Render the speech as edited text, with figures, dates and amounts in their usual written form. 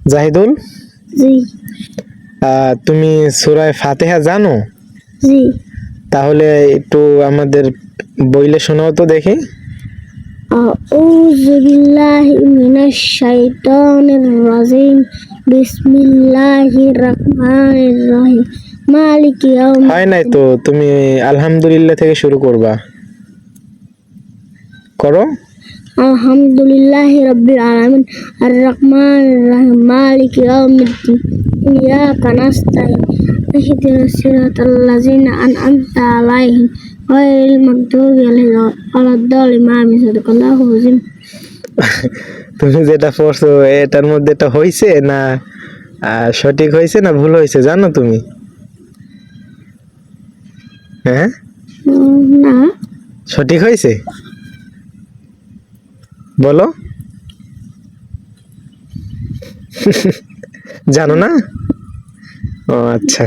জাহিদুল, জি তুমি সূরা ফাতিহা জানো? জি। তাহলে একটু আমাদের বইলে শোনাও তো দেখি। আউযু বিল্লাহি মিনাশ শাইতানির রাজিম। বিসমিল্লাহির রহমানির রহিম। মালিকি হয় নাই ইয়াউমিদ্দিন। তো, তুমি আলহামদুলিল্লাহ থেকে শুরু করবা, করো। আলহামদুলিল্লাহি রাব্বিল আলামিন আর রহমানির রহিম মালিকি ইয়াউমিদ্দিন ইয়াকা নাস্তাইন ইহদিনাস সিরাতাল লাযিনা আন'আমতা আলাইহিম গায়রিল মাগদুবি আলাইহিম ওয়ালাদ-দাল্লিন আমিন। সাদাকাল্লাহু আযীম। তুমি যেটা পড়ছো এটার মধ্যে এটা হইছে না সঠিক হয়েছে না ভুল হয়েছে জানো তুমি? হ্যাঁ, না সঠিক হয়েছে বলো। জানো না? ও আচ্ছা।